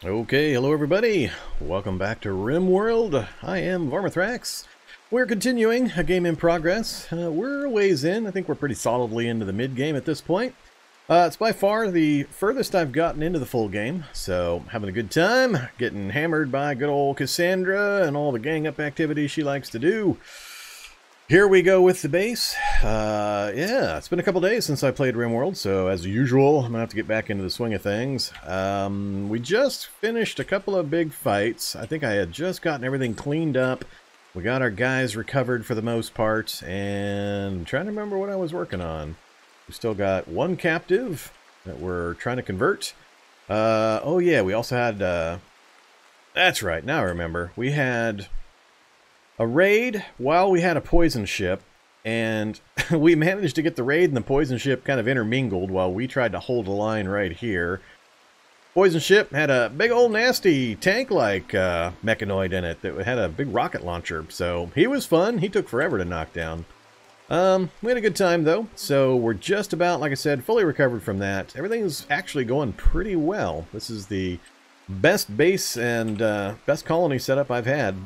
Okay, hello everybody. Welcome back to Rimworld. I am Vormithrax. We're continuing a game in progress. We're a ways in. I think we're pretty solidly into the mid-game at this point. It's by far the furthest I've gotten into the full game, so having a good time, getting hammered by good old Cassandra and all the gang-up activities she likes to do. Here we go with the base. Yeah, it's been a couple days since I played Rimworld, so as usual, I'm going to have to get back into the swing of things. We just finished a couple of big fights. I think I had just gotten everything cleaned up. We got our guys recovered for the most part, and I'm trying to remember what I was working on. We still got one captive that we're trying to convert. Oh yeah, we also had, that's right, now I remember. We had a raid while we had a poison ship, and we managed to get the raid and the poison ship kind of intermingled while we tried to hold a line right here. Poison ship had a big old nasty tank-like mechanoid in it that had a big rocket launcher, so he was fun. He took forever to knock down. We had a good time though, so we're just about, like I said, fully recovered from that. Everything's actually going pretty well. This is the best base and best colony setup I've had.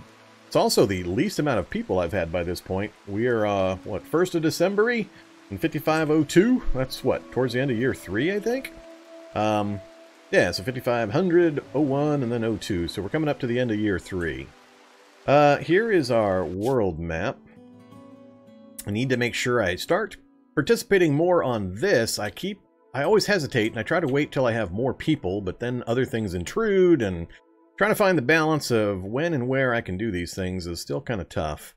It's also the least amount of people I've had by this point. We are, what, 1st of December-y in 5502? That's what, towards the end of year 3, I think? Yeah, so 5500, 01, and then 02. So we're coming up to the end of year 3. Here is our world map. I need to make sure I start participating more on this. I always hesitate, and I try to wait till I have more people, but then other things intrude, and trying to find the balance of when and where I can do these things is still kind of tough.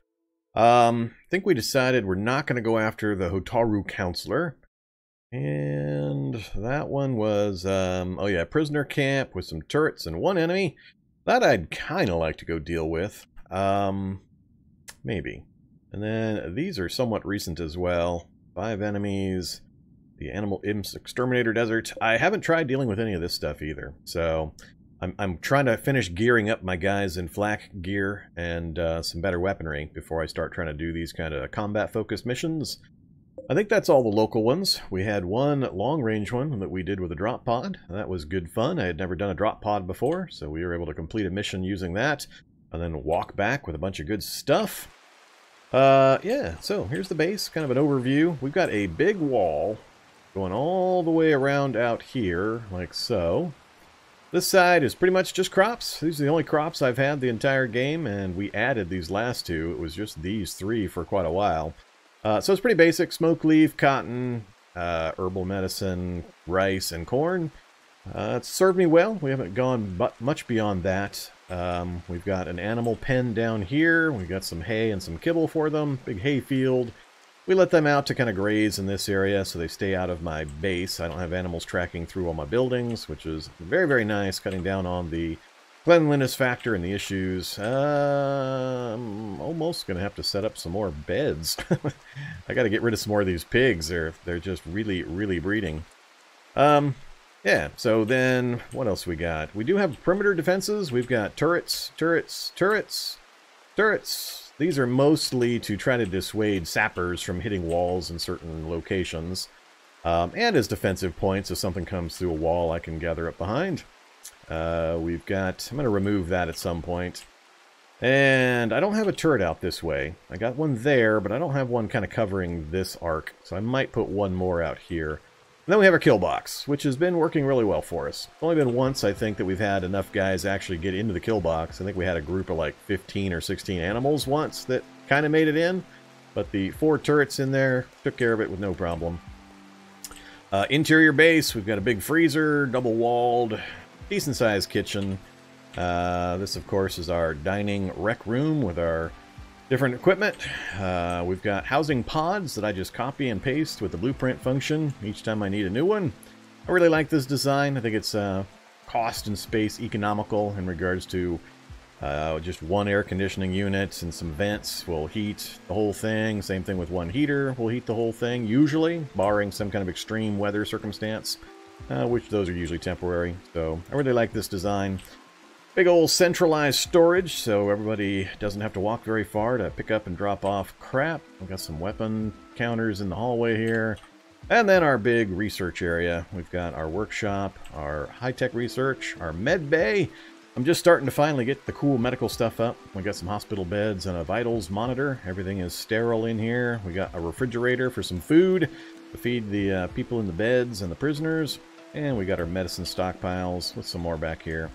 I think we decided we're not going to go after the Hotaru Counselor. And that one was, oh yeah, prisoner camp with some turrets and one enemy. That I'd kind of like to go deal with. Maybe. And then these are somewhat recent as well. 5 enemies. The Animal Imps Exterminator Desert. I haven't tried dealing with any of this stuff either. So I'm trying to finish gearing up my guys in flak gear and some better weaponry before I start trying to do these kind of combat-focused missions. I think that's all the local ones. We had one long-range one that we did with a drop pod. That was good fun. I had never done a drop pod before, so we were able to complete a mission using that and then walk back with a bunch of good stuff. Yeah, so here's the base, kind of an overview. We've got a big wall going all the way around out here, like so. This side is pretty much just crops. These are the only crops I've had the entire game, and we added these last two. It was just these 3 for quite a while. So it's pretty basic. Smoke leaf, cotton, herbal medicine, rice, and corn. It's served me well. We haven't gone much beyond that. We've got an animal pen down here. We've got some hay and some kibble for them. Big hay field. We let them out to kind of graze in this area so they stay out of my base. I don't have animals tracking through all my buildings, which is very, very nice, cutting down on the cleanliness factor and the issues. I'm almost going to have to set up some more beds. I got to get rid of some more of these pigs. They're just really, really breeding. Yeah, so then what else we got? We do have perimeter defenses. We've got turrets, turrets, turrets, turrets. These are mostly to try to dissuade sappers from hitting walls in certain locations. And as defensive points, if something comes through a wall, I can gather up behind. We've got, I'm going to remove that at some point. And I don't have a turret out this way. I got one there, but I don't have one kind of covering this arc. So I might put one more out here. And then we have our kill box, which has been working really well for us. It's only been once, I think, that we've had enough guys actually get into the kill box. I think we had a group of like 15 or 16 animals once that kind of made it in. But the 4 turrets in there took care of it with no problem. Interior base, we've got a big freezer, double-walled, decent-sized kitchen. This, of course, is our dining rec room with our different equipment. We've got housing pods that I just copy and paste with the blueprint function each time I need a new one. I really like this design. I think it's cost and space economical in regards to just one air conditioning unit and some vents will heat the whole thing. Same thing with one heater will heat the whole thing, usually, barring some kind of extreme weather circumstance, which those are usually temporary. So I really like this design. Big old centralized storage, so everybody doesn't have to walk very far to pick up and drop off crap. We've got some weapon counters in the hallway here. And then our big research area. We've got our workshop, our high-tech research, our med bay. I'm just starting to finally get the cool medical stuff up. We got some hospital beds and a vitals monitor. Everything is sterile in here. We got a refrigerator for some food to feed the people in the beds and the prisoners. And we got our medicine stockpiles with some more back here.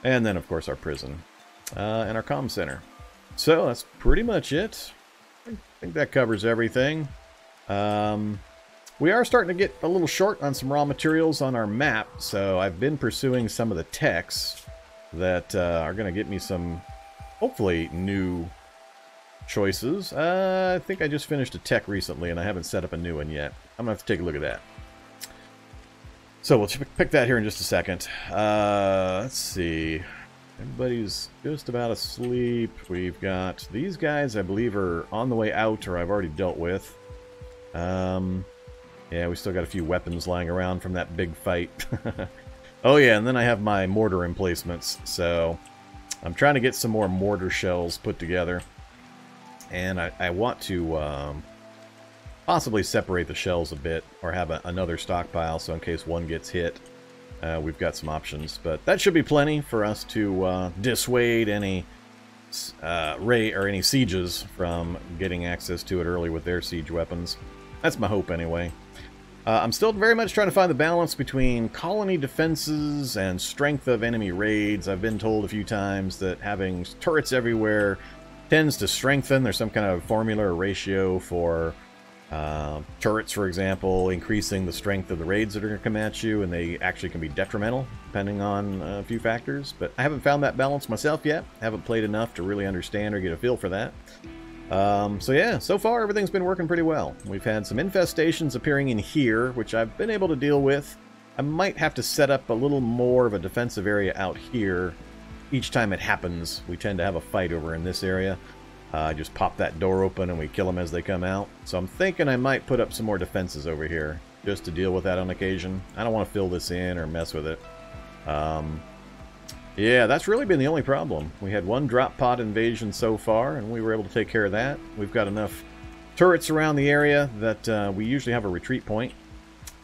And then, of course, our prison and our comm center. So that's pretty much it. I think that covers everything. We are starting to get a little short on some raw materials on our map, so I've been pursuing some of the techs that are going to get me some, hopefully, new choices. I think I just finished a tech recently, and I haven't set up a new one yet. I'm going to have to take a look at that. So we'll pick that here in just a second. Let's see. Everybody's just about asleep. We've got these guys, I believe, are on the way out, or I've already dealt with. Yeah, we still got a few weapons lying around from that big fight. Oh yeah, and then I have my mortar emplacements, so I'm trying to get some more mortar shells put together. And I want to possibly separate the shells a bit, or have another stockpile, so in case one gets hit, we've got some options. But that should be plenty for us to dissuade any any sieges from getting access to it early with their siege weapons. That's my hope anyway. I'm still very much trying to find the balance between colony defenses and strength of enemy raids. I've been told a few times that having turrets everywhere tends to strengthen. There's some kind of formula or ratio for turrets, for example, increasing the strength of the raids that are going to come at you, and they actually can be detrimental depending on a few factors. But I haven't found that balance myself yet. I haven't played enough to really understand or get a feel for that. So yeah, so far everything's been working pretty well. We've had some infestations appearing in here, which I've been able to deal with. I might have to set up a little more of a defensive area out here. Each time it happens, we tend to have a fight over in this area. I just pop that door open and we kill them as they come out. So I'm thinking I might put up some more defenses over here, just to deal with that on occasion. I don't want to fill this in or mess with it. Yeah, that's really been the only problem. We had one drop pod invasion so far, and we were able to take care of that. We've got enough turrets around the area that we usually have a retreat point.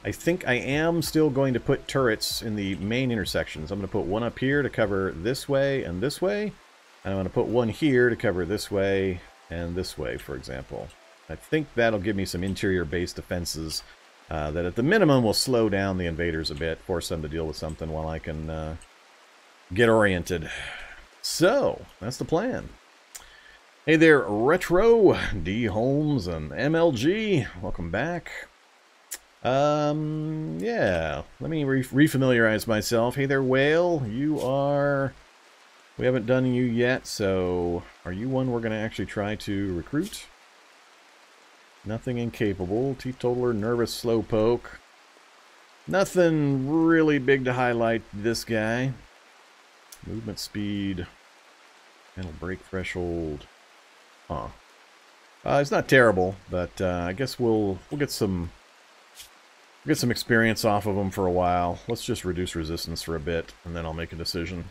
I think I am still going to put turrets in the main intersections. I'm going to put one up here to cover this way, and I'm going to put one here to cover this way and this way, for example. I think that'll give me some interior base defenses that at the minimum will slow down the invaders a bit, force them to deal with something while I can get oriented. So, that's the plan. Hey there, Retro, D. Holmes, and MLG. Welcome back. Yeah, let me refamiliarize myself. Hey there, Whale. You are... We haven't done you yet, so... Are you one we're going to actually try to recruit? Nothing incapable. Teetotaler, nervous slowpoke. Nothing really big to highlight this guy. Movement speed, mental break threshold. Huh. It's not terrible, but I guess we'll get some experience off of him for a while. Let's just reduce resistance for a bit, and then I'll make a decision.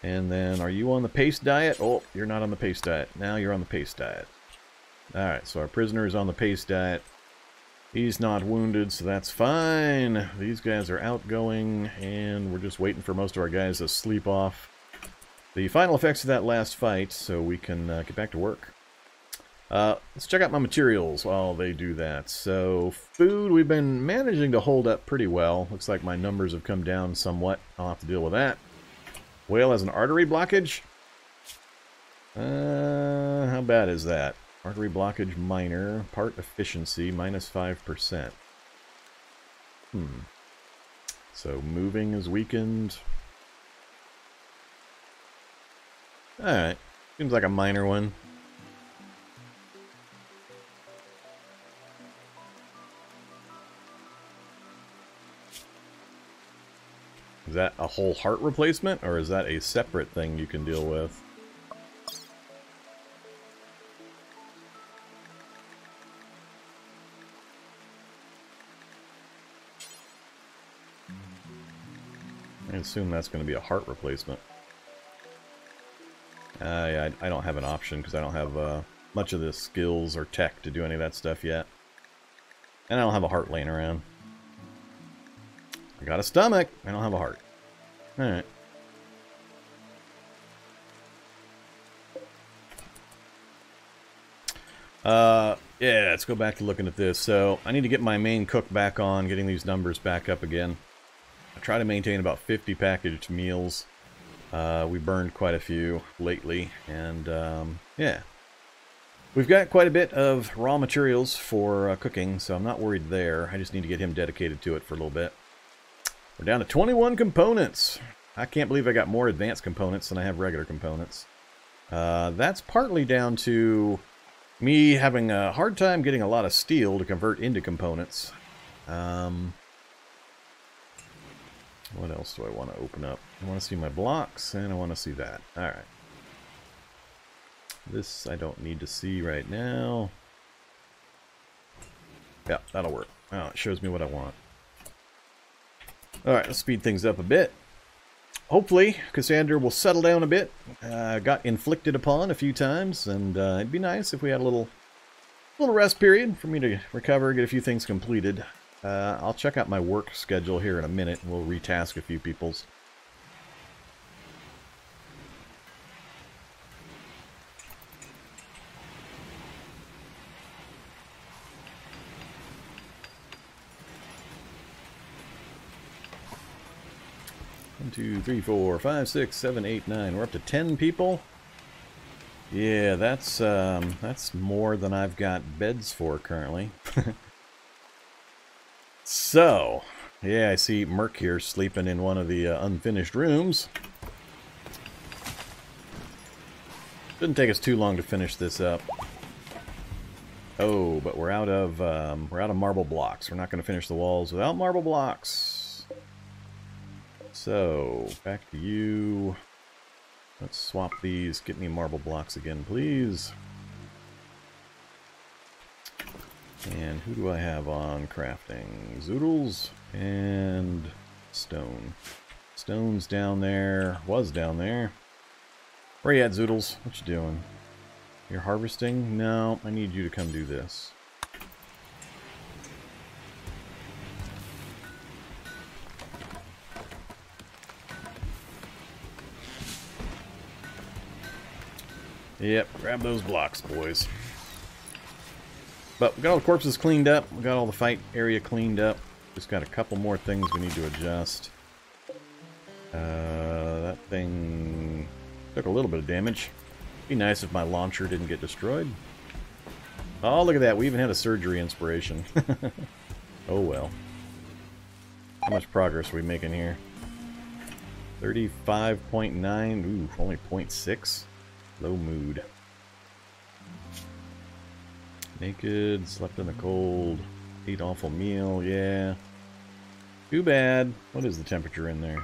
And then, are you on the pace diet? Oh, you're not on the pace diet. Now you're on the pace diet. Alright, so our prisoner is on the pace diet. He's not wounded, so that's fine. These guys are outgoing, and we're just waiting for most of our guys to sleep off the final effects of that last fight, so we can get back to work. Let's check out my materials while they do that. So, food, we've been managing to hold up pretty well. Looks like my numbers have come down somewhat. I'll have to deal with that. Whale has an artery blockage. How bad is that? Artery blockage minor, part efficiency minus 5%. So moving is weakened. Alright, seems like a minor one. Is that a whole heart replacement, or is that a separate thing you can deal with? I assume that's going to be a heart replacement. Yeah, I don't have an option because I don't have much of the skills or tech to do any of that stuff yet. And I don't have a heart laying around. I got a stomach. I don't have a heart. Alright. Yeah, let's go back to looking at this. So, I need to get my main cook back on, getting these numbers back up again. I try to maintain about 50 packaged meals. We burned quite a few lately, and yeah. We've got quite a bit of raw materials for cooking, so I'm not worried there. I just need to get him dedicated to it for a little bit. We're down to 21 components. I can't believe I got more advanced components than I have regular components. That's partly down to me having a hard time getting a lot of steel to convert into components. What else do I want to open up? I want to see my blocks, and I want to see that. Alright. This I don't need to see right now. Yeah, that'll work. Oh, it shows me what I want. Alright, let's speed things up a bit. Hopefully, Cassandra will settle down a bit. Got inflicted upon a few times, and it'd be nice if we had a little rest period for me to recover, get a few things completed. I'll check out my work schedule here in a minute, and we'll retask a few people's. One, 2, 3, 4, 5, 6, 7, 8, 9. We're up to 10 people. Yeah, that's more than I've got beds for currently. So, yeah, I see Merc here sleeping in one of the unfinished rooms. Shouldn't take us too long to finish this up. Oh, but we're out of marble blocks. We're not going to finish the walls without marble blocks. So, back to you. Let's swap these. Get me marble blocks again, please. And who do I have on crafting? Zoodles and stone. Stone's down there. Was down there. Where you at, Zoodles? What you doing? You're harvesting? No, I need you to come do this. Yep, grab those blocks, boys. But we got all the corpses cleaned up. We got all the fight area cleaned up. Just got a couple more things we need to adjust. That thing took a little bit of damage. Be nice if my launcher didn't get destroyed. Oh, look at that. We even had a surgery inspiration. Oh, well. How much progress are we making here? 35.9. Ooh, only 0.6. Low mood. Naked, slept in the cold, ate awful meal, yeah. Too bad. What is the temperature in there?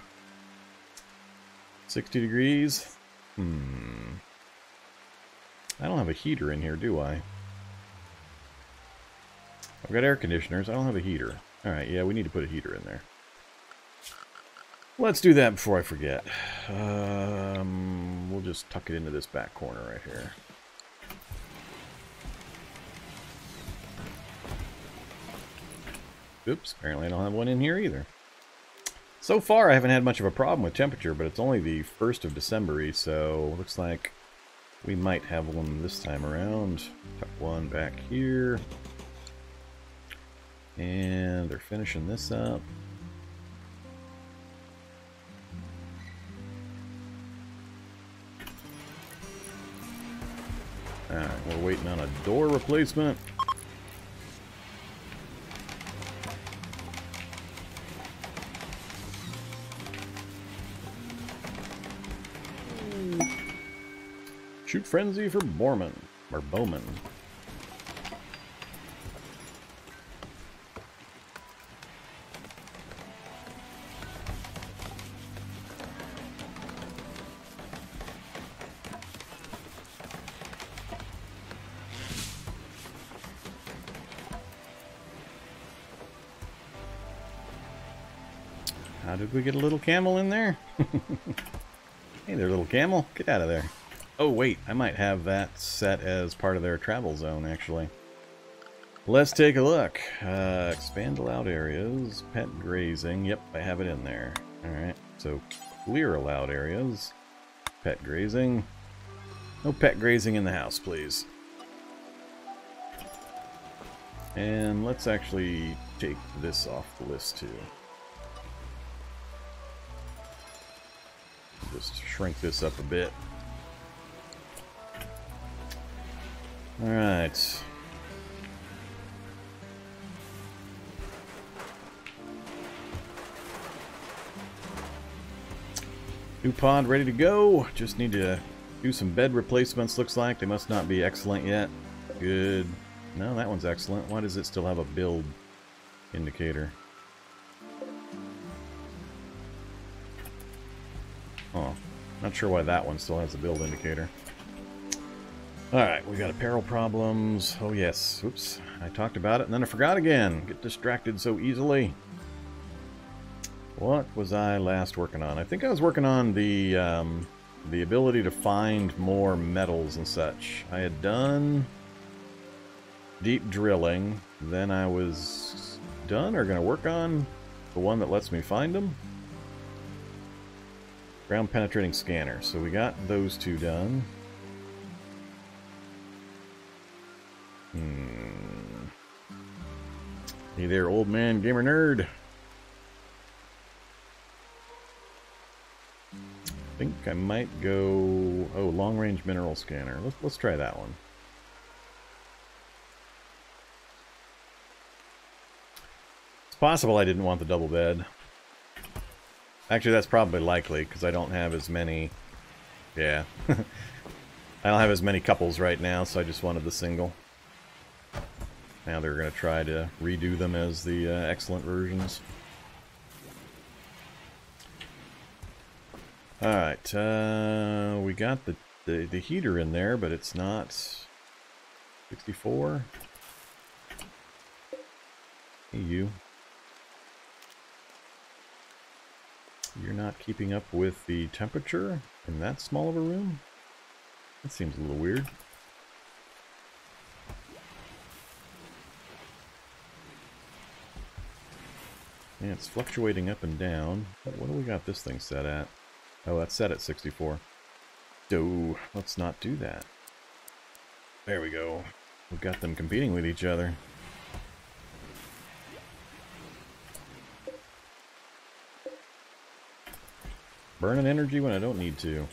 60 degrees? I don't have a heater in here, do I? I've got air conditioners. I don't have a heater. Alright, yeah, we need to put a heater in there. Let's do that before I forget. We'll just tuck it into this back corner right here. Oops, apparently I don't have one in here either. So far I haven't had much of a problem with temperature, but it's only the 1st of December, so looks like we might have one this time around. Tuck one back here. And they're finishing this up. Alright, we're waiting on a door replacement. Shoot frenzy for Vorm, or Bowman. How did we get a little camel in there? Hey there, little camel. Get out of there. Oh, wait. I might have that set as part of their travel zone, actually. Let's take a look. Expand allowed areas. Pet grazing. Yep, I have it in there. Alright, so clear allowed areas. Pet grazing. No pet grazing in the house, please. And let's actually take this off the list too. Just shrink this up a bit. Alright. New pod ready to go. Just need to do some bed replacements, looks like. They must not be excellent yet. Good. No, that one's excellent. Why does it still have a build indicator? Oh, not sure why that one still has a build indicator. Alright, we got apparel problems. Oh yes, oops. I talked about it and then I forgot again. Get distracted so easily. What was I last working on? I think I was working on the ability to find more metals and such. I had done deep drilling, then I was done or going to work on the one that lets me find them. Ground penetrating scanner. So we got those two done. Hey there, old man gamer nerd. I think I might go... Oh, long-range mineral scanner. Let's try that one. It's possible I didn't want the double bed. Actually, that's probably likely, because I don't have as many... Yeah. I don't have as many couples right now, so I just wanted the single. Now they're going to try to redo them as the excellent versions. Alright, we got the heater in there, but it's not 64. Hey, you. You're not keeping up with the temperature in that small of a room? That seems a little weird. Yeah, it's fluctuating up and down. What do we got this thing set at? Oh, that's set at 64. Oh, let's not do that. There we go. We've got them competing with each other. Burning energy when I don't need to.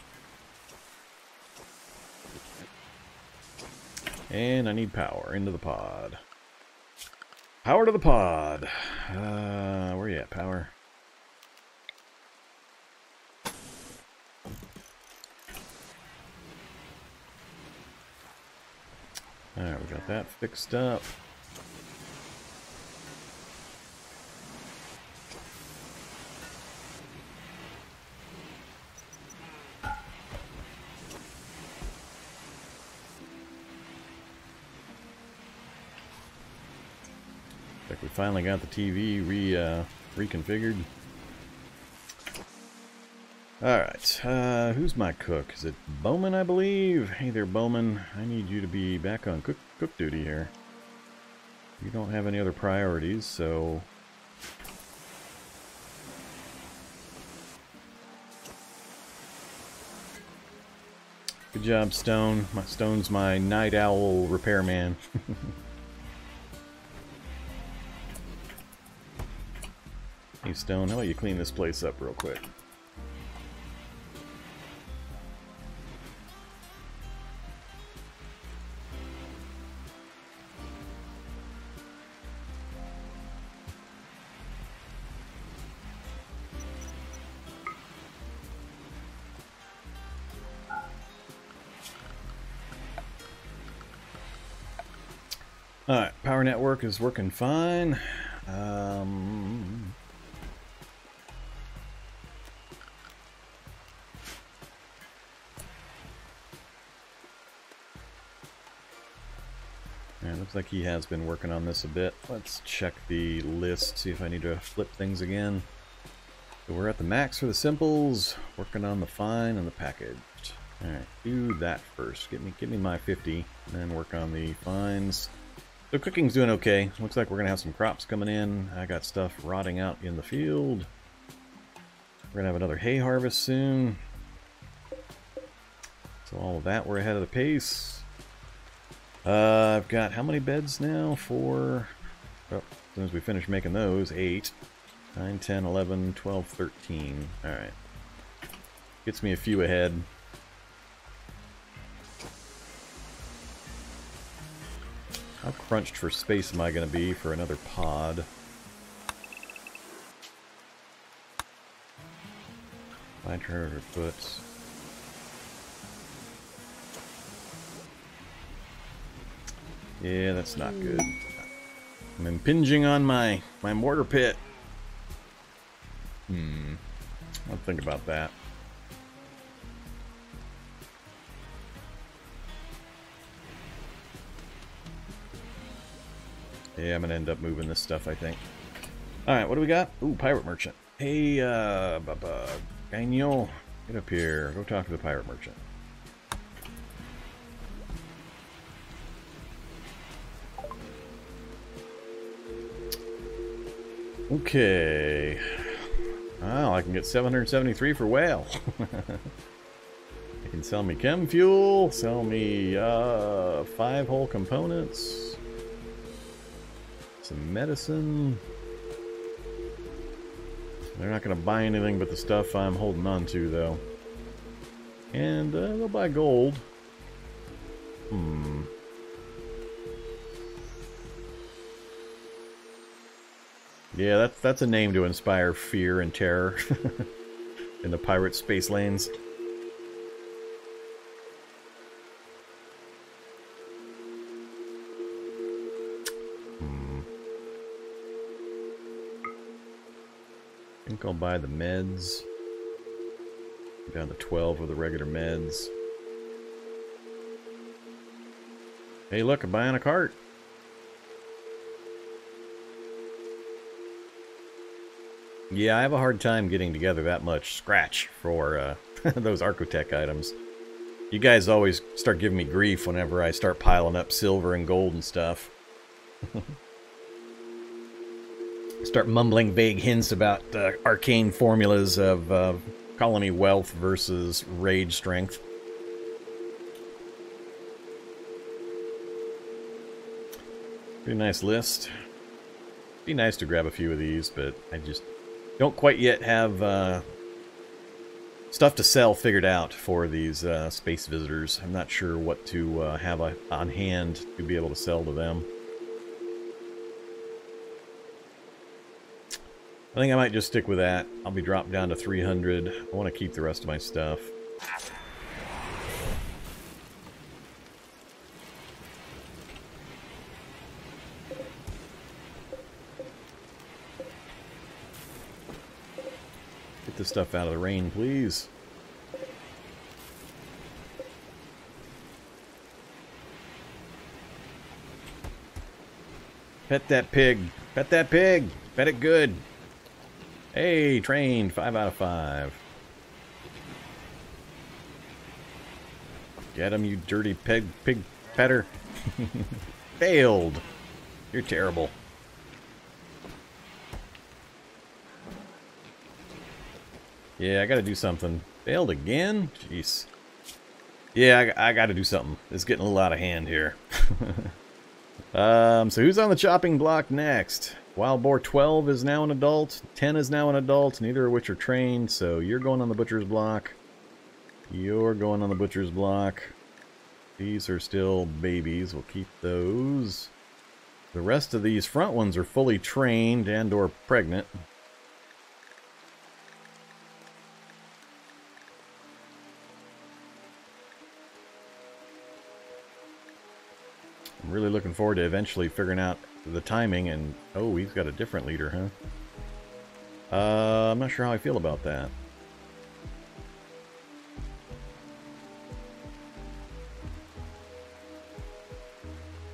And I need power into the pod. Power to the pod. Where you at, power? Alright, we got that fixed up. Like we finally got the TV reconfigured. Alright, who's my cook? Is it Bowman, I believe? Hey there, Bowman. I need you to be back on cook duty here. You don't have any other priorities, so... Good job, Stone. Stone's my night owl repairman. Hey, Stone, how about you clean this place up real quick? Alright, power network is working fine. Yeah, looks like he has been working on this a bit. Let's check the list, see if I need to flip things again. So we're at the max for the simples, working on the fine and the packaged. Alright, do that first. Get me my 50, and then work on the fines. So cooking's doing okay. Looks like we're going to have some crops coming in. I got stuff rotting out in the field. We're going to have another hay harvest soon. So all of that, we're ahead of the pace. I've got how many beds now? 4. Oh, as soon as we finish making those, 8. 9, 10, 11, 12, 13. Alright. Gets me a few ahead. How crunched for space am I going to be for another pod? Find her foot. Yeah, that's not good. I'm impinging on my mortar pit. I'll think about that. Yeah, I'm gonna end up moving this stuff, I think. Alright, what do we got? Ooh, pirate merchant. Hey, Gagnol, get up here. Go talk to the pirate merchant. Okay. Oh, I can get 773 for whale. They can sell me chem fuel, sell me 5 whole components, some medicine. They're not going to buy anything but the stuff I'm holding on to, though. And they'll buy gold. Yeah, that's a name to inspire fear and terror in the pirate space lanes. I think I'll buy the meds. Down to 12 of the regular meds. Hey, look, I'm buying a cart. Yeah, I have a hard time getting together that much scratch for those Architect items. You guys always start giving me grief whenever I start piling up silver and gold and stuff. Start mumbling vague hints about arcane formulas of colony wealth versus raid strength. Pretty nice list. Be nice to grab a few of these, but I just don't quite yet have stuff to sell figured out for these space visitors. I'm not sure what to have on hand to be able to sell to them. I think I might just stick with that. I'll be dropped down to 300. I want to keep the rest of my stuff. Get this stuff out of the rain, please. Pet that pig. Pet that pig. Pet it good. Hey, trained. 5 out of 5. Get him, you dirty pig petter. Failed. You're terrible. Yeah, I gotta do something. Failed again? Jeez. Yeah, I gotta do something. It's getting a little out of hand here. So who's on the chopping block next? Wild Boar 12 is now an adult. 10 is now an adult, neither of which are trained, so you're going on the butcher's block. You're going on the butcher's block. These are still babies. We'll keep those. The rest of these front ones are fully trained and or pregnant. I'm really looking forward to eventually figuring out the timing and... Oh, he's got a different leader, huh? I'm not sure how I feel about that.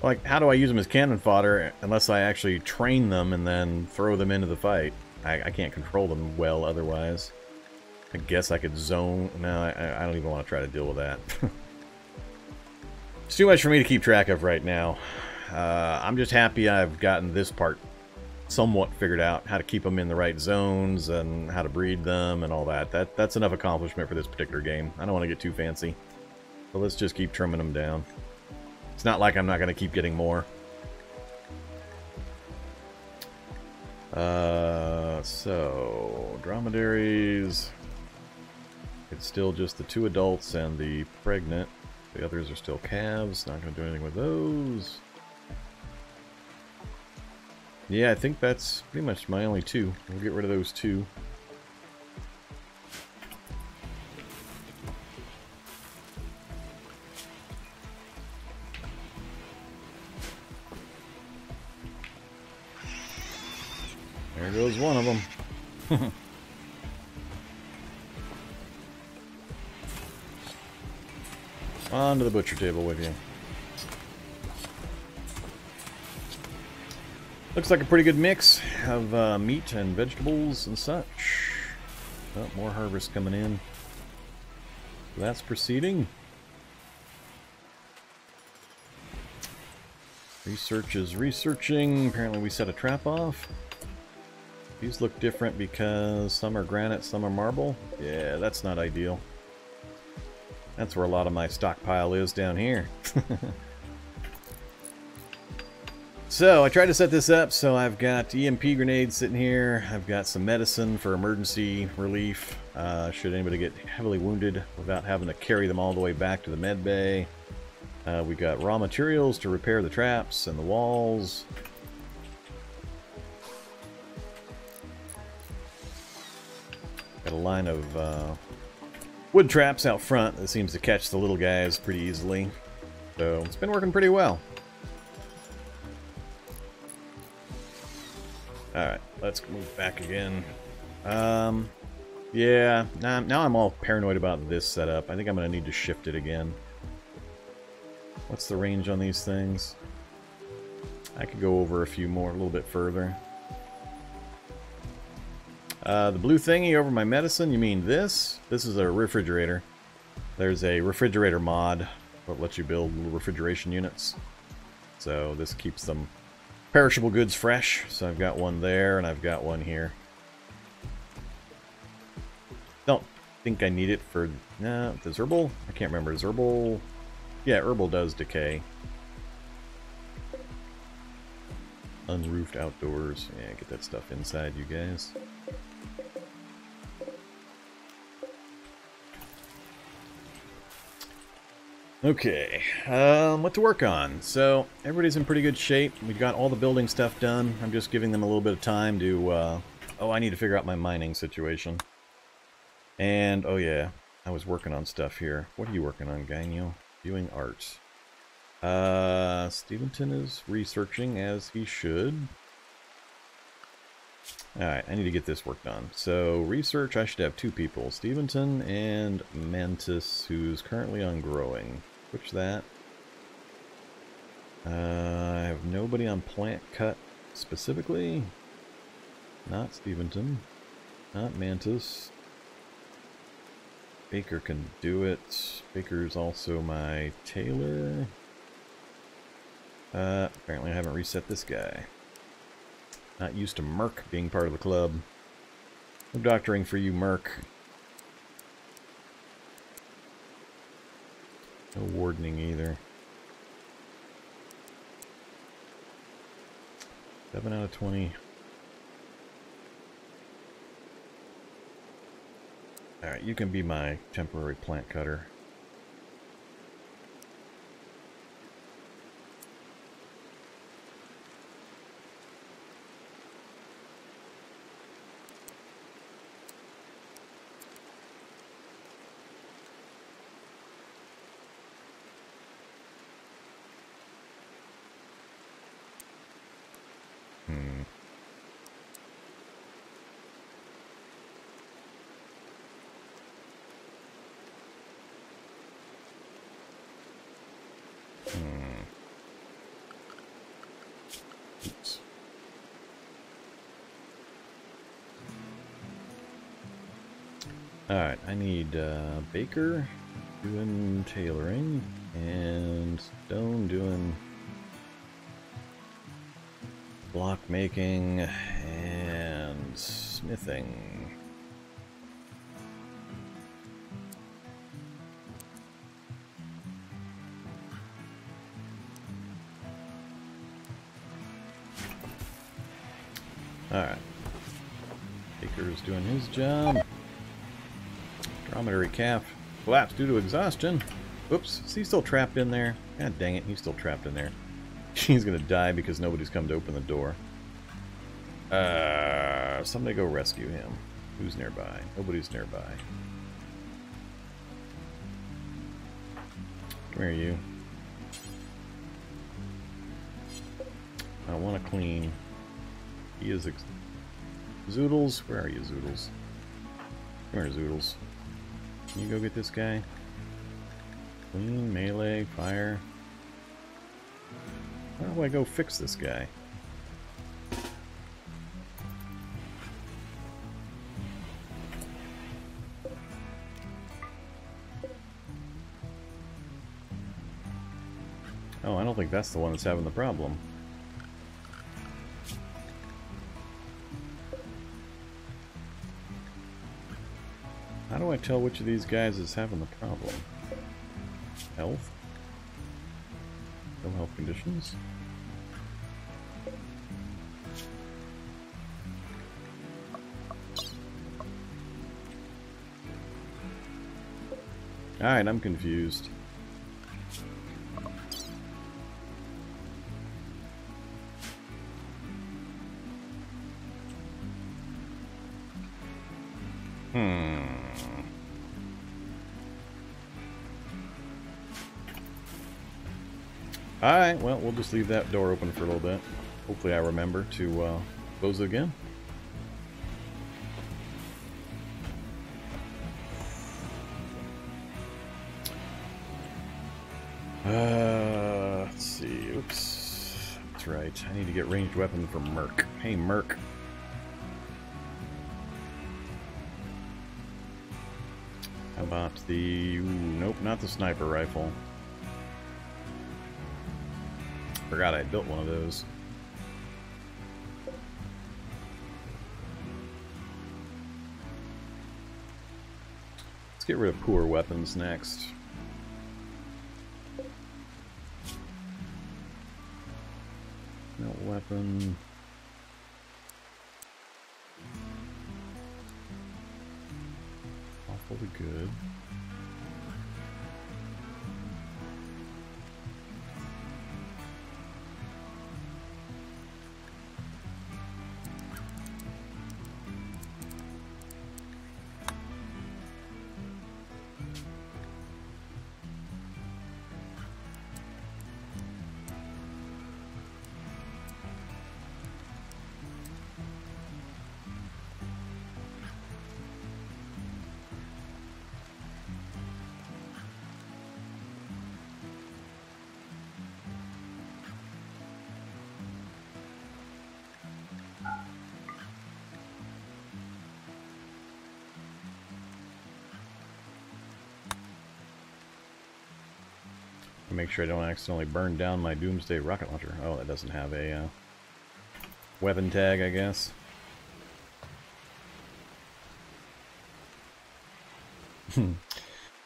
Like, how do I use them as cannon fodder unless I actually train them and then throw them into the fight? I can't control them well otherwise. I guess I could zone... No, I don't even want to try to deal with that. It's too much for me to keep track of right now. I'm just happy I've gotten this part somewhat figured out, how to keep them in the right zones and how to breed them and all that. That's enough accomplishment for this particular game. I don't want to get too fancy. So let's just keep trimming them down. It's not like I'm not going to keep getting more. So, dromedaries. It's still just the 2 adults and the pregnant. The others are still calves. Not going to do anything with those. Yeah, I think that's pretty much my only 2. We'll get rid of those 2. There goes one of them. On to the butcher table with you. Looks like a pretty good mix of meat and vegetables and such. Oh, more harvest coming in. That's proceeding. Research is researching. Apparently we set a trap off. These look different because some are granite, some are marble. Yeah, that's not ideal. That's where a lot of my stockpile is down here. So, I tried to set this up, so I've got EMP grenades sitting here. I've got some medicine for emergency relief, should anybody get heavily wounded without having to carry them all the way back to the med bay. We got raw materials to repair the traps and the walls. Got a line of wood traps out front that seems to catch the little guys pretty easily. So, it's been working pretty well. Alright, let's move back again. Yeah, now I'm all paranoid about this setup. I think I'm going to need to shift it again. What's the range on these things? I could go over a few more, a little bit further. The blue thingy over my medicine, you mean this? This is a refrigerator. There's a refrigerator mod that lets you build refrigeration units. So this keeps them perishable goods fresh. So I've got one there and I've got one here. Don't think I need it for... Nah, does herbal? I can't remember. Is herbal... Yeah, herbal does decay. Unroofed outdoors. Yeah, get that stuff inside, you guys. Okay, what to work on? So, everybody's in pretty good shape. We've got all the building stuff done. I'm just giving them a little bit of time to, oh, I need to figure out my mining situation. And, oh yeah, I was working on stuff here. What are you working on, Gaino? Viewing art. Steventon is researching, as he should. Alright, I need to get this work done. So, research, I should have 2 people. Steventon and Mantis, who's currently on growing. Switch that. I have nobody on plant cut specifically. Not Steventon. Not Mantis. Baker can do it. Baker's also my tailor. Apparently I haven't reset this guy. Not used to Merc being part of the club. No doctoring for you, Merc. No wardening either. 7 out of 20. Alright, you can be my temporary plant cutter. Oops. Alright, I need Baker doing tailoring and Stone doing Block making and smithing. Alright. Baker's doing his job. Dromedary calf collapsed due to exhaustion. Oops, is he still trapped in there? God dang it, he's still trapped in there. He's gonna die because nobody's come to open the door. Somebody go rescue him. Who's nearby? Nobody's nearby. Come here, you. I want to clean. He is Zoodles, where are you, Zoodles? Come here, Zoodles. Can you go get this guy? Clean, melee, fire. How do I go fix this guy? Oh, I don't think that's the one that's having the problem. How do I tell which of these guys is having the problem? Health? No health conditions. Alright, I'm confused. Alright, well, we'll just leave that door open for a little bit. Hopefully I remember to close it again. Let's see. Oops. That's right. I need to get ranged weapon for Merc. Hey, Merc. How about the... Ooh, nope, not the sniper rifle. Forgot I built one of those. Let's get rid of poor weapons next. Melt weapon. Awfully good. Make sure I don't accidentally burn down my Doomsday rocket launcher. Oh, that doesn't have a weapon tag, I guess. You're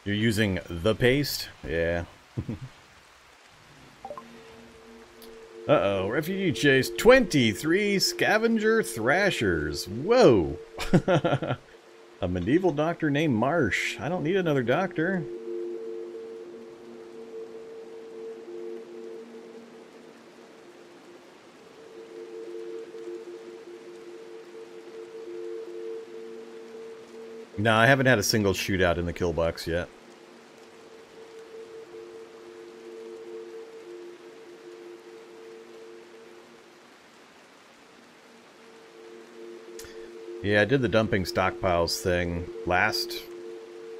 using the paste? Yeah. Uh-oh, refugee chase 23 scavenger thrashers. Whoa! A medieval doctor named Marsh. I don't need another doctor. No, I haven't had a single shootout in the kill box yet. Yeah, I did the dumping stockpiles thing last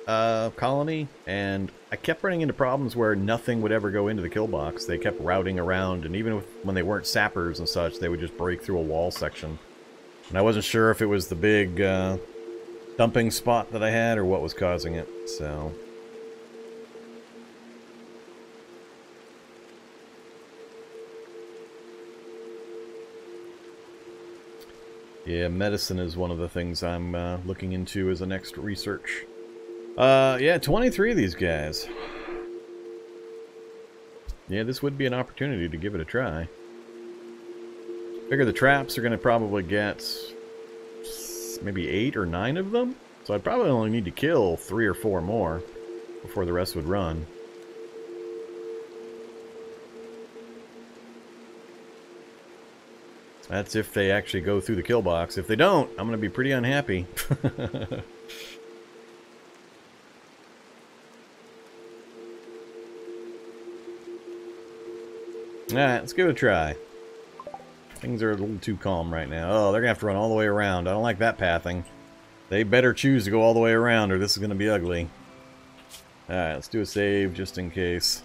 colony, and I kept running into problems where nothing would ever go into the kill box. They kept routing around, and even when they weren't sappers and such, they would just break through a wall section. And I wasn't sure if it was the big dumping spot that I had or what was causing it, so... Yeah, medicine is one of the things I'm looking into as a next research. Yeah, 23 of these guys. Yeah, this would be an opportunity to give it a try. Figure the traps are going to probably get maybe 8 or 9 of them. So I'd probably only need to kill 3 or 4 more before the rest would run. That's if they actually go through the kill box. If they don't, I'm going to be pretty unhappy. Alright, let's give it a try. Things are a little too calm right now. Oh, they're going to have to run all the way around. I don't like that pathing. They better choose to go all the way around or this is going to be ugly. Alright, let's do a save just in case.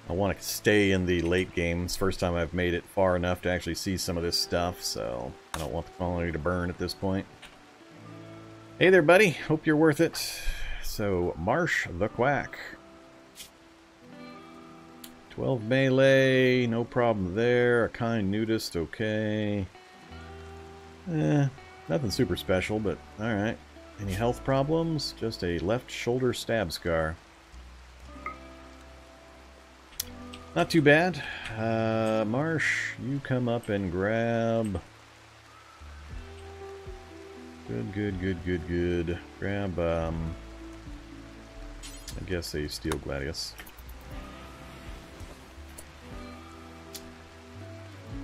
I want to stay in the late game. It's the first time I've made it far enough to actually see some of this stuff, so I don't want the colony to burn at this point. Hey there, buddy. Hope you're worth it. So, Marsh the Quack. 12 melee, no problem there. A kind nudist, okay. Nothing super special, but alright. Any health problems? Just a left shoulder stab scar. Not too bad. Marsh, you come up and grab... Good. Grab, I guess a steel gladius.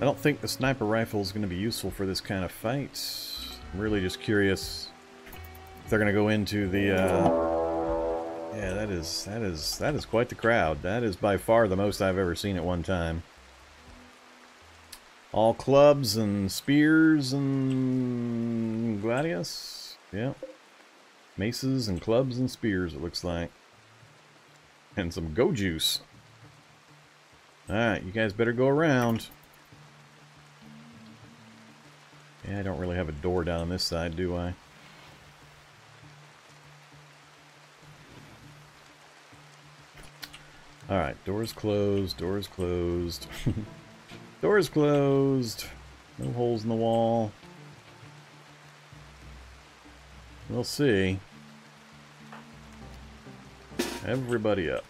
I don't think the sniper rifle is going to be useful for this kind of fight. I'm really just curious if they're going to go into the... Yeah, that is quite the crowd. That is by far the most I've ever seen at one time. All clubs and spears and gladius. Yeah. Maces and clubs and spears, it looks like. And some go juice. Alright, you guys better go around. Yeah, I don't really have a door down on this side, do I? Alright, doors closed, doors closed. Doors closed. No holes in the wall. We'll see. Everybody up.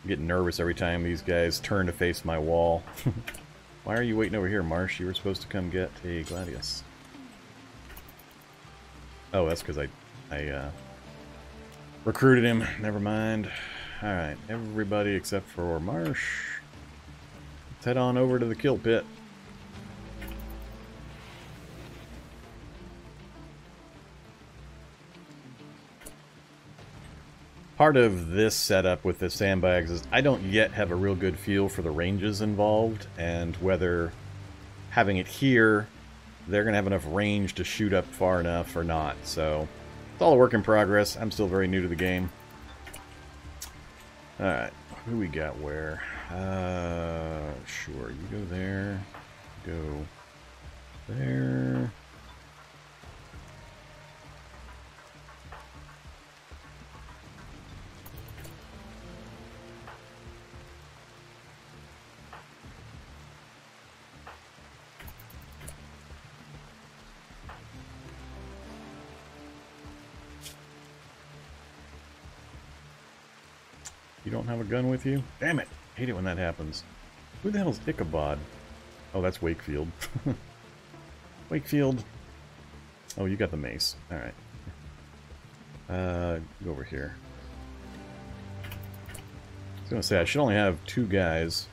I get nervous every time these guys turn to face my wall. Why are you waiting over here, Marsh? You were supposed to come get a gladius. Oh, that's because I recruited him. Never mind. Alright, everybody except for Marsh. Let's head on over to the kill pit. Part of this setup with the sandbags is I don't yet have a real good feel for the ranges involved and whether having it here, they're going to have enough range to shoot up far enough or not. So, it's all a work in progress. I'm still very new to the game. Alright, who we got where? Sure, you go there. Go there. You don't have a gun with you? Damn it! I hate it when that happens. Who the hell is Ichabod? Oh, that's Wakefield. Wakefield. Oh, you got the mace. Alright. Go over here. I was gonna say, I should only have 2 guys.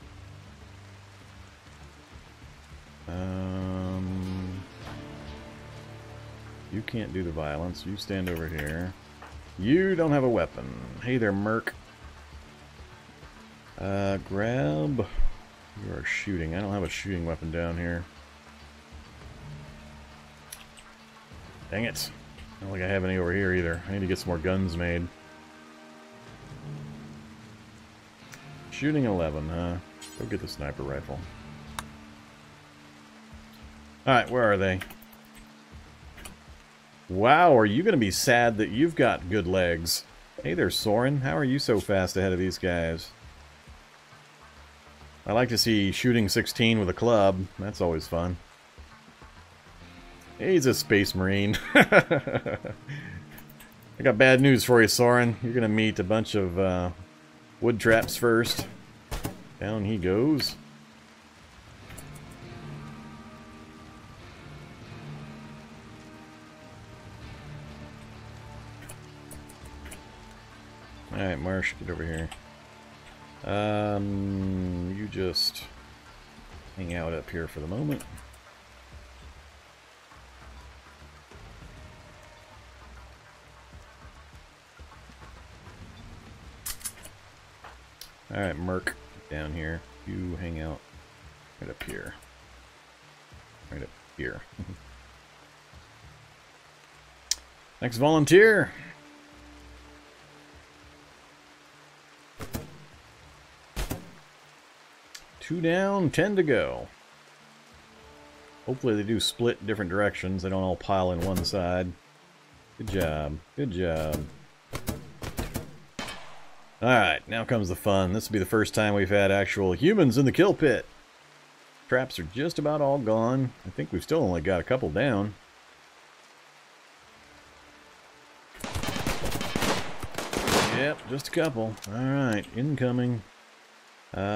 You can't do the violence. You stand over here. You don't have a weapon. Hey there, Merc. Grab... You are shooting. I don't have a shooting weapon down here. Dang it. I don't think I have any over here either. I need to get some more guns made. Shooting 11, huh? Go get the sniper rifle. Alright, where are they? Wow, are you going to be sad that you've got good legs? Hey there, Soren. How are you so fast ahead of these guys? I like to see shooting 16 with a club. That's always fun. He's a space marine. I got bad news for you, Soren. You're gonna meet a bunch of wood traps first. Down he goes. Alright, Marsh, get over here. You just hang out up here for the moment. Alright, Merc, down here. You hang out right up here. Right up here. Next volunteer. Two down, 10 to go. Hopefully they do split different directions. They don't all pile in one side. Good job. Good job. Alright, now comes the fun. This will be the first time we've had actual humans in the kill pit. Traps are just about all gone. I think we've still only got a couple down. Yep, just a couple. Alright, incoming. Where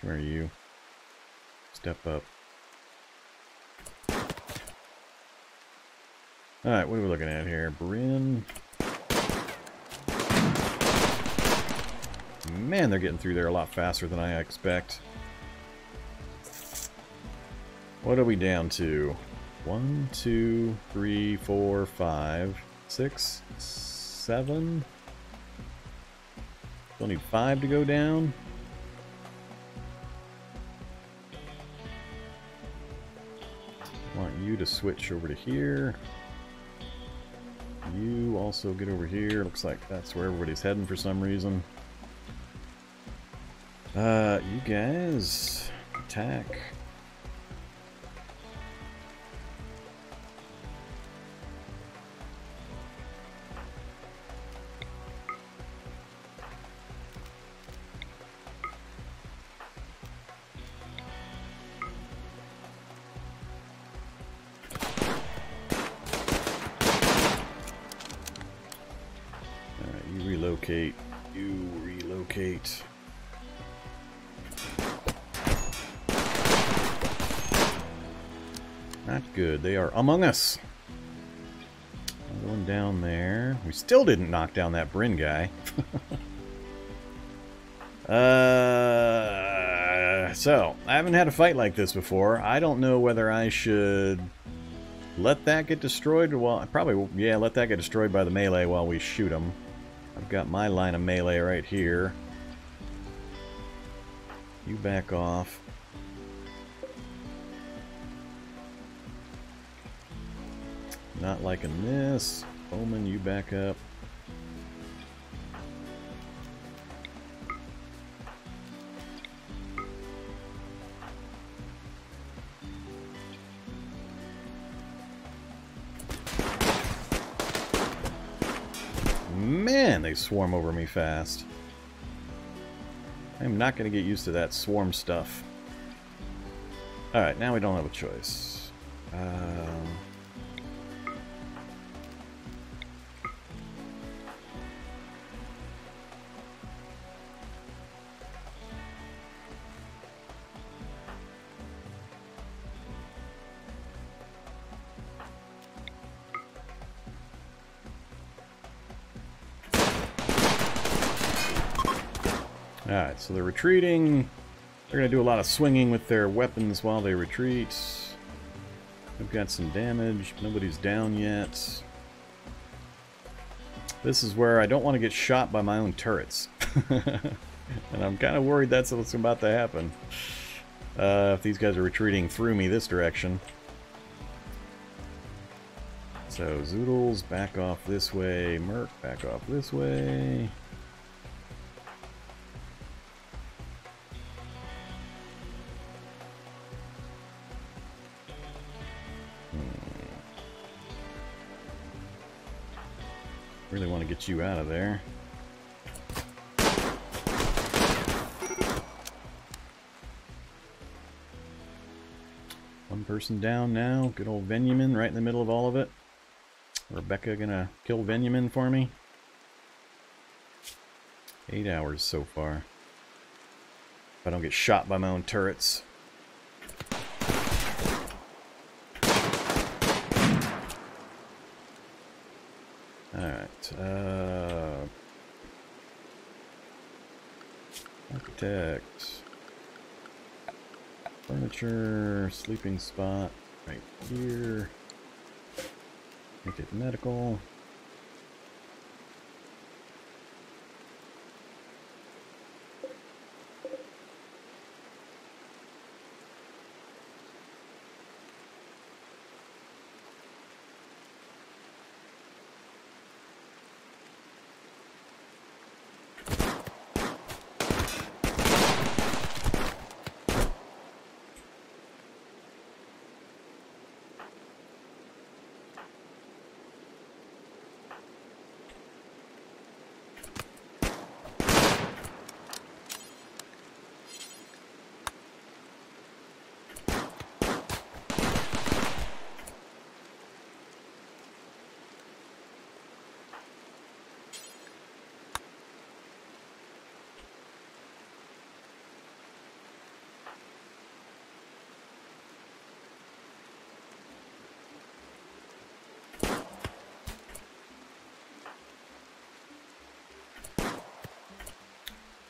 are you? Step up. Alright, what are we looking at here? Bryn. Man, they're getting through there a lot faster than I expect. What are we down to? 1, 2, 3, 4, 5, 6, 7. Still need 5 to go down. I want you to switch over to here. You also get over here. Looks like that's where everybody's heading for some reason. You guys attack. Relocate. You relocate. Not good. They are among us. I'm going down there. We still didn't knock down that Bryn guy. So, I haven't had a fight like this before. I don't know whether I should let that get destroyed. Well, probably, yeah, let that get destroyed by the melee while we shoot him. I've got my line of melee right here. You back off. Not liking this. Bowman, you back up. Man, they swarm over me fast. I'm not going to get used to that swarm stuff. Alright, now we don't have a choice. Alright, so they're retreating. They're going to do a lot of swinging with their weapons while they retreat. We've got some damage. Nobody's down yet. This is where I don't want to get shot by my own turrets. And I'm kind of worried that's what's about to happen. If these guys are retreating through me this direction. So, Zoodles, back off this way. Merc, back off this way. Really want to get you out of there. One person down now. Good old Venumin right in the middle of all of it. Rebecca gonna kill Venumin for me. 8 hours so far. If I don't get shot by my own turrets. Alright, architect. Furniture, sleeping spot, right here. Make it medical.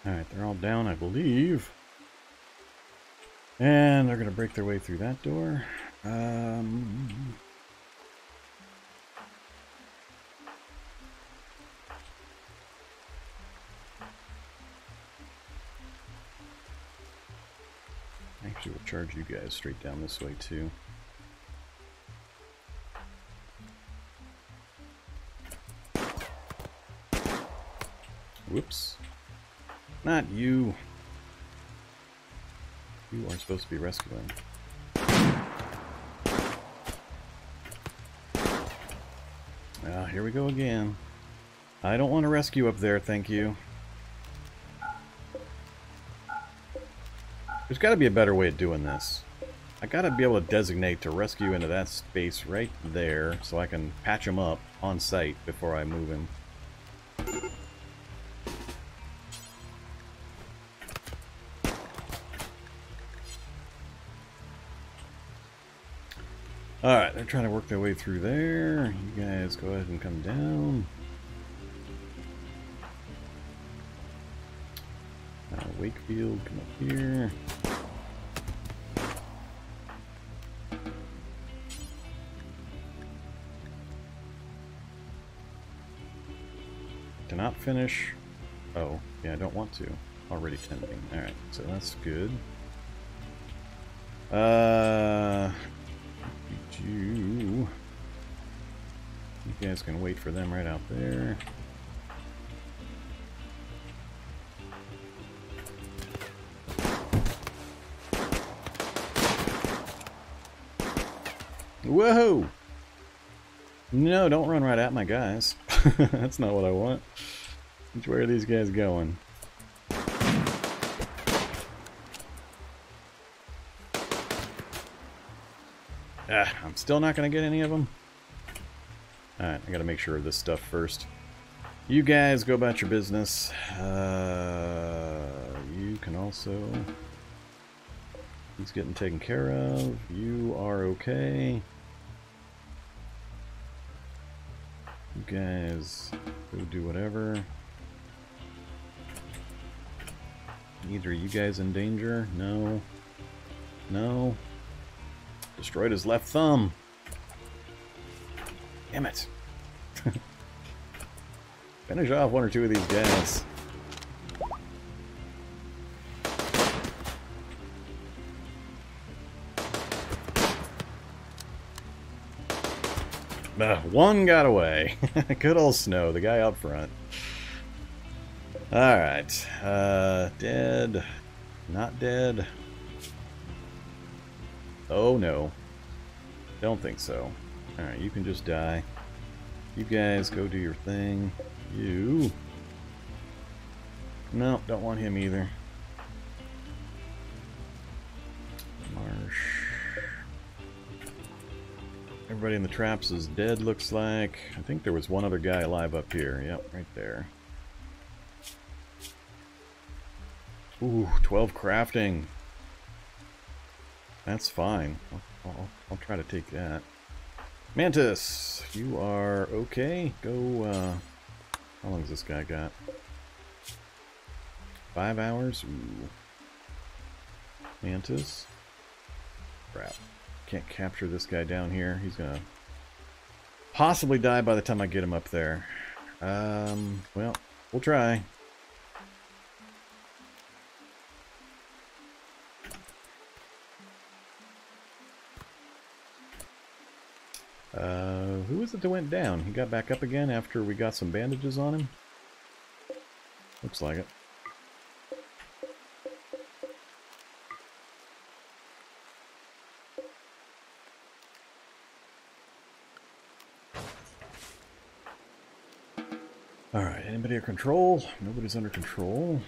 Alright, they're all down, I believe. And they're going to break their way through that door. Actually, we'll charge you guys straight down this way, too. Whoops. Not you. You are supposed to be rescuing. Ah, here we go again. I don't want to rescue up there, thank you. There's got to be a better way of doing this. I got to be able to designate to rescue into that space right there so I can patch them up on site before I move him. Alright, they're trying to work their way through there. You guys go ahead and come down. Wakefield, come up here. Cannot finish. Oh, yeah, I don't want to. Already tending. Alright, so that's good. You guys can wait for them right out there. Whoa! No, don't run right at my guys. That's not what I want. Which way are these guys going? I'm still not going to get any of them. Alright, I got to make sure of this stuff first. You guys go about your business. You can also... He's getting taken care of. You are okay. You guys go do whatever. Either you guys in danger? No. No. Destroyed his left thumb. Damn it. Finish off one or two of these guys. One got away. Good old Snow, the guy up front. Alright. Dead. Not dead. Oh no. Don't think so. Alright, you can just die. You guys go do your thing. You. No, don't want him either. Marsh. Everybody in the traps is dead, looks like. I think there was one other guy alive up here. Yep, right there. Ooh, 12 crafting. That's fine. I'll try to take that. Mantis, you are okay. Go, how long has this guy got? 5 hours? Ooh. Mantis. Crap. Can't capture this guy down here. He's gonna possibly die by the time I get him up there. Well, we'll try. Who was it that went down? He got back up again after we got some bandages on him? Looks like it. Alright, anybody under control? Nobody's under control.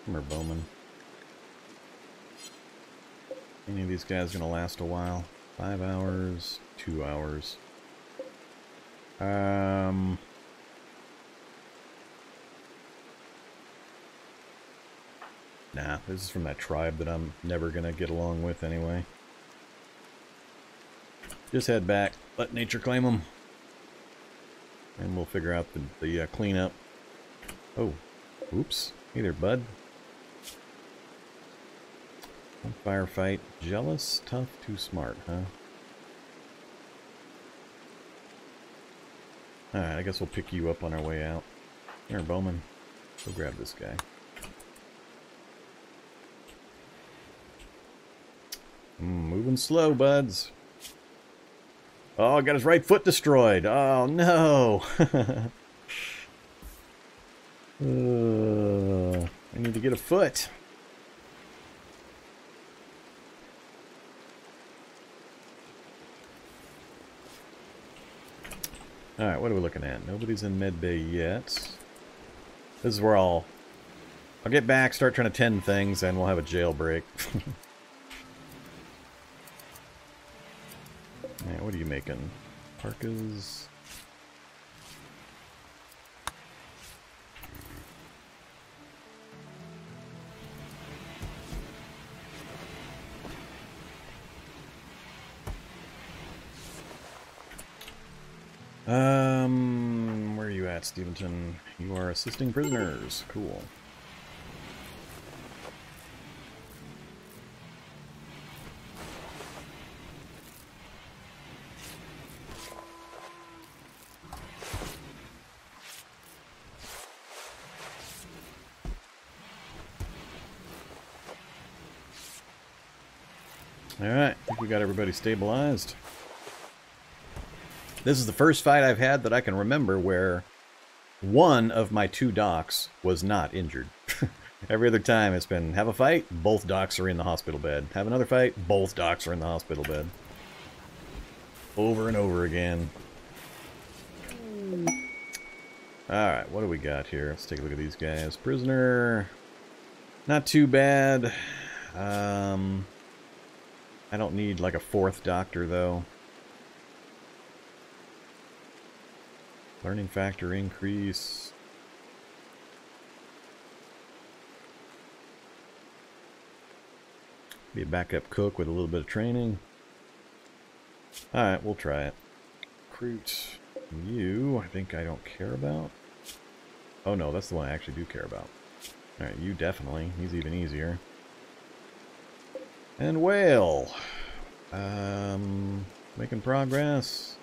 Come here, Bowman. Any of these guys gonna last a while? 5 hours, 2 hours. Nah, this is from that tribe that I'm never gonna get along with anyway. Just head back, let nature claim them, and we'll figure out the cleanup. Oh, oops. Hey there, bud. One firefight. Jealous, tough, too smart, huh? Alright, I guess we'll pick you up on our way out. Here, Bowman. Go grab this guy. Moving slow, buds. Oh, got his right foot destroyed. Oh, no. I need to get a foot. Alright, what are we looking at? Nobody's in medbay yet. This is where I'll get back, start trying to tend things, and we'll have a jailbreak. Alright, what are you making? Parkas? Where are you at, Steventon? You are assisting prisoners. Cool. Alright, I think we got everybody stabilized. This is the first fight I've had that I can remember where one of my 2 docs was not injured. Every other time it's been, have a fight, both docs are in the hospital bed. Have another fight, both docs are in the hospital bed. Over and over again. Alright, what do we got here? Let's take a look at these guys. Prisoner. Not too bad. I don't need like a 4th doctor though. Learning factor increase. Be a backup cook with a little bit of training. Alright, we'll try it. Recruit. You, I think I don't care about. Oh no, that's the one I actually do care about. Alright, you definitely. He's even easier. And whale. Making progress.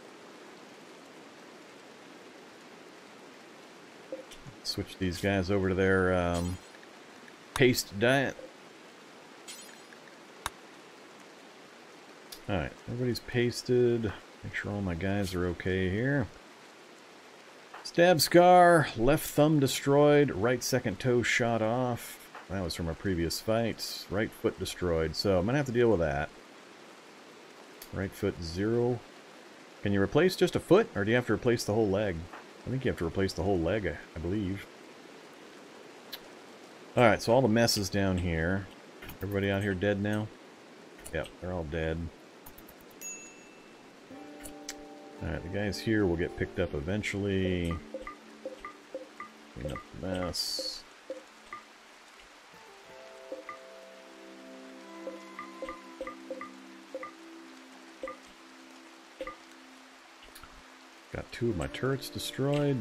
Switch these guys over to their paste diet. Alright, everybody's pasted. Make sure all my guys are okay here. Stab scar, left thumb destroyed, right second toe shot off. That was from a previous fight. Right foot destroyed, so I'm gonna have to deal with that. Right foot 0. Can you replace just a foot, or do you have to replace the whole leg? I think you have to replace the whole leg, I believe. Alright, so all the messes down here. Everybody out here dead now? Yep, they're all dead. Alright, the guys here will get picked up eventually. Clean up the mess. Got 2 of my turrets destroyed.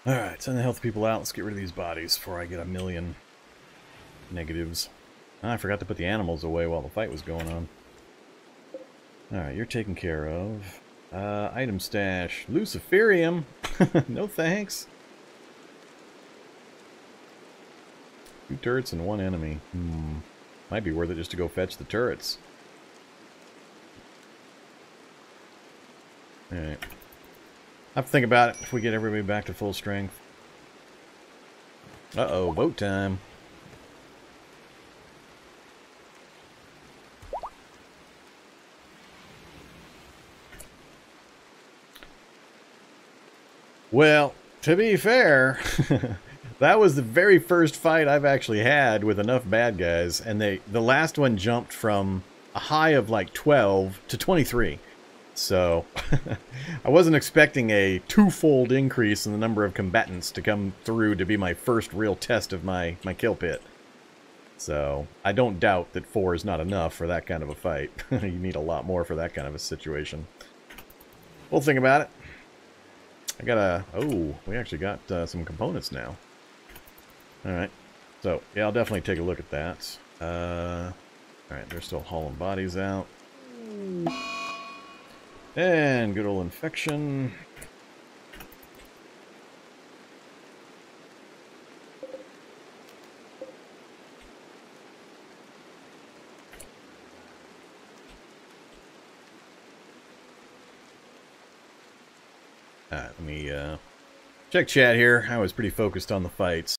Alright, send the health people out. Let's get rid of these bodies before I get a million negatives. I forgot to put the animals away while the fight was going on. Alright, you're taken care of. Item stash. Luciferium! No thanks. 2 turrets and 1 enemy. Might be worth it just to go fetch the turrets. Alright. I have to think about it if we get everybody back to full strength. Uh-oh, boat time. Well, to be fair, that was the very first fight I've actually had with enough bad guys, and the last one jumped from a high of like 12 to 23. So, I wasn't expecting a 2-fold increase in the number of combatants to come through to be my first real test of my kill pit. So, I don't doubt that 4 is not enough for that kind of a fight. You need a lot more for that kind of a situation. We'll think about it. I got a... Oh, we actually got some components now. Alright. So, yeah, I'll definitely take a look at that. Alright, they're still hauling bodies out. And good old infection. Alright, let me check chat here. I was pretty focused on the fights.